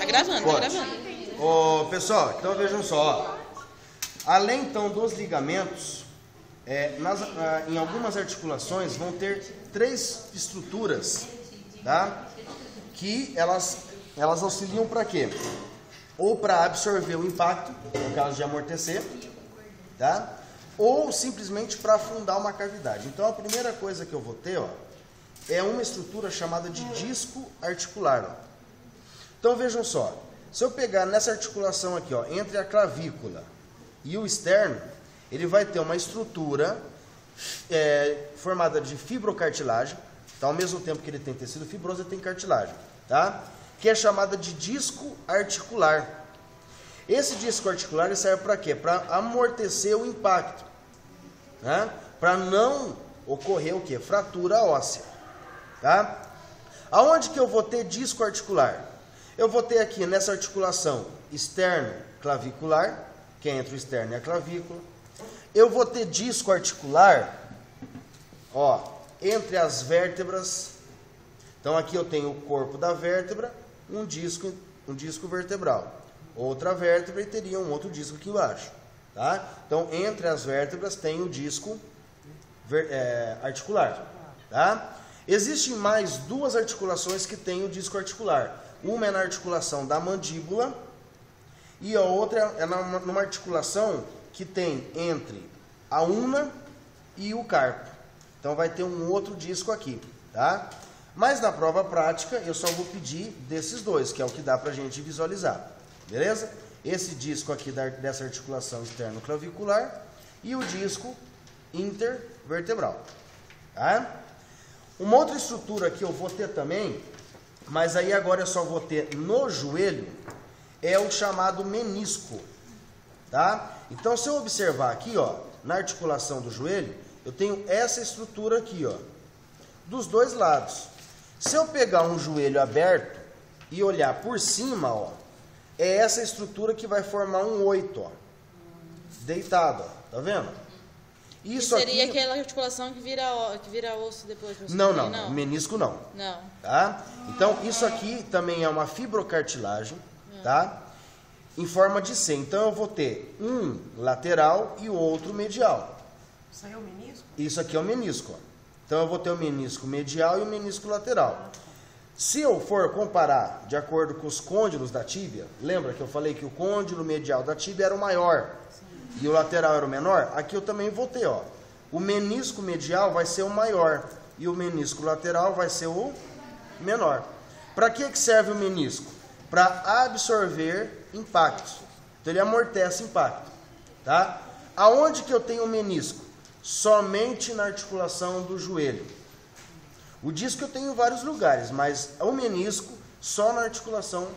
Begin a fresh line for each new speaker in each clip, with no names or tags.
gravando,
Pode.
tá gravando.
Ô, pessoal, então vejam só. Além então dos ligamentos, em algumas articulações vão ter três estruturas, tá? Que elas auxiliam para quê? Ou para absorver o impacto, no caso de amortecer, tá? Ou simplesmente para afundar uma cavidade. Então a primeira coisa que eu vou ter, ó, é uma estrutura chamada de disco articular. Ó. Então vejam só, se eu pegar nessa articulação aqui, ó, entre a clavícula e o externo, ele vai ter uma estrutura formada de fibrocartilagem, tá? Ao mesmo tempo que ele tem tecido fibroso, ele tem cartilagem, tá? Que é chamada de disco articular. Esse disco articular ele serve para quê? Para amortecer o impacto, né? Para não ocorrer o quê? Fratura óssea, tá? Aonde que eu vou ter disco articular? Eu vou ter aqui nessa articulação externo clavicular, que é entre o externo e a clavícula. Eu vou ter disco articular, ó, entre as vértebras. Então aqui eu tenho o corpo da vértebra, um disco vertebral. Outra vértebra e teria um outro disco aqui embaixo, tá? Então entre as vértebras tem o disco articular, tá? Existem mais duas articulações que têm o disco articular. Uma é na articulação da mandíbula e a outra é numa articulação que tem entre a una e o carpo. Então vai ter um outro disco aqui, tá? Mas na prova prática eu só vou pedir desses dois, que é o que dá pra gente visualizar, beleza? Esse disco aqui dessa articulação externo-clavicular e o disco intervertebral, tá? Uma outra estrutura que eu vou ter também, mas aí agora eu só vou ter no joelho, é o chamado menisco, tá? Então se eu observar aqui, ó, na articulação do joelho, eu tenho essa estrutura aqui, ó, dos dois lados. Se eu pegar um joelho aberto e olhar por cima, ó, é essa estrutura que vai formar um 8, ó, deitado, ó, tá vendo? Isso
seria
aqui...
aquela articulação que vira osso depois?
Não, menisco não.
Não.
Tá? Então, isso aqui também é uma fibrocartilagem, tá? Em forma de C. Então, eu vou ter um lateral e o outro medial.
Isso aí é o menisco?
Isso aqui é o menisco, ó. Então, eu vou ter o menisco medial e o menisco lateral. Se eu for comparar de acordo com os côndilos da tíbia, lembra que eu falei que o côndilo medial da tíbia era o maior? E o lateral era o menor? Aqui eu também vou ter, ó. O menisco medial vai ser o maior e o menisco lateral vai ser o menor. Para que serve o menisco? Para absorver impactos. Então ele amortece impacto, tá? Aonde que eu tenho o menisco? Somente na articulação do joelho. O disco eu tenho em vários lugares, mas o menisco só na articulação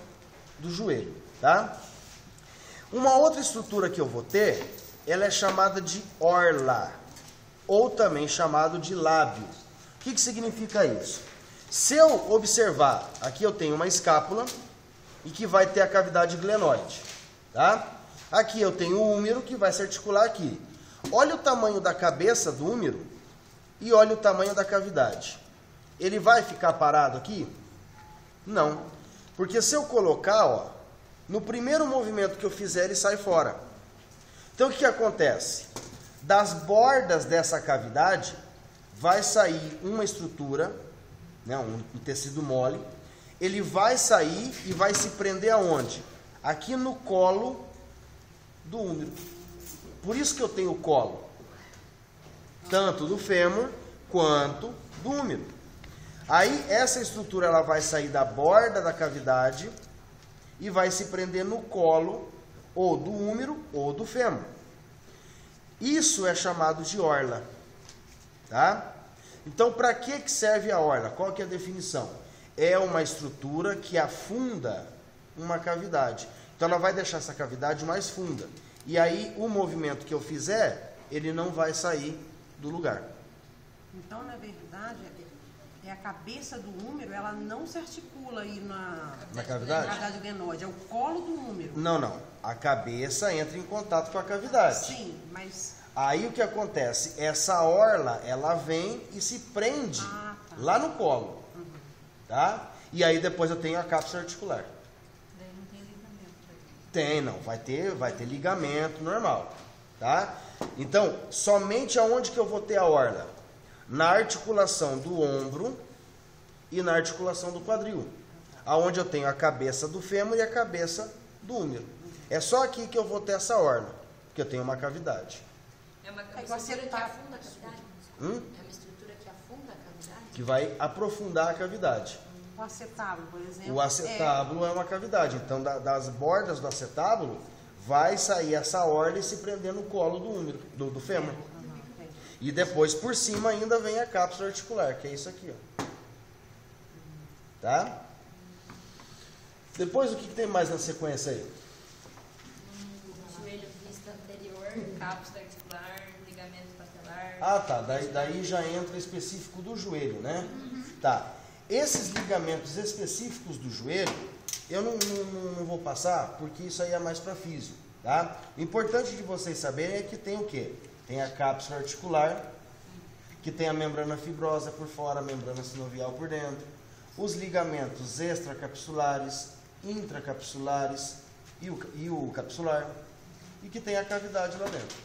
do joelho, tá? Uma outra estrutura que eu vou ter, ela é chamada de orla, ou também chamado de lábio. O que significa isso? Se eu observar, aqui eu tenho uma escápula e que vai ter a cavidade glenoide, tá? Aqui eu tenho o úmero que vai se articular aqui. Olha o tamanho da cabeça do úmero e olha o tamanho da cavidade. Ele vai ficar parado aqui? Não. Porque se eu colocar, ó, no primeiro movimento que eu fizer, ele sai fora. Então, o que acontece? Das bordas dessa cavidade, vai sair uma estrutura, né, um tecido mole. Ele vai sair e vai se prender aonde? Aqui no colo do úmero. Por isso que eu tenho o colo. Tanto do fêmur, quanto do úmero. Aí, essa estrutura ela vai sair da borda da cavidade e vai se prender no colo, ou do úmero, ou do fêmur. Isso é chamado de orla, tá? Então, para que serve a orla? Qual que é a definição? É uma estrutura que afunda uma cavidade. Então, ela vai deixar essa cavidade mais funda. E aí, o movimento que eu fizer, ele não vai sair do lugar.
Então, na verdade, a cabeça do úmero, ela não se articula aí na
cavidade?
Na cavidade glenoide, é o colo do úmero.
Não. A cabeça entra em contato com a cavidade.
Sim, mas...
Aí o que acontece? Essa orla, ela vem e se prende lá no colo, tá? E aí depois eu tenho a cápsula articular. Tem, não. Vai ter ligamento normal, tá? Então, somente aonde que eu vou ter a orla? Na articulação do ombro e na articulação do quadril. Aonde eu tenho a cabeça do fêmur e a cabeça do húmero. É só aqui que eu vou ter essa orla, porque eu tenho uma cavidade.
É uma estrutura que afunda a cavidade? É uma estrutura que afunda a cavidade?
Que vai aprofundar a cavidade.
O acetábulo, por exemplo.
O acetábulo é uma cavidade. Então, das bordas do acetábulo, vai sair essa orla e se prender no colo do húmero, do fêmur. E depois, por cima, ainda vem a cápsula articular, que é isso aqui, ó. Tá? Depois, o que tem mais na sequência aí?
Joelho vista anterior, cápsula articular, ligamento patelar.
Ah, tá. Daí já entra específico do joelho, né? Tá. Esses ligamentos específicos do joelho, eu não vou passar, porque isso aí é mais para físio, tá? O importante de vocês saberem é que tem o quê? Tem a cápsula articular, que tem a membrana fibrosa por fora, a membrana sinovial por dentro, os ligamentos extracapsulares, intracapsulares e o capsular, e que tem a cavidade lá dentro.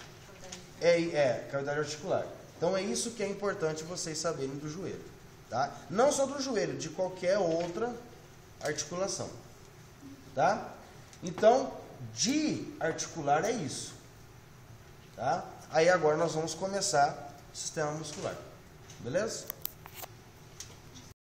Cavidade articular. Então é isso que é importante vocês saberem do joelho, tá? Não só do joelho, de qualquer outra articulação, tá? Então, de articular é isso, tá? Aí agora nós vamos começar o sistema muscular, beleza?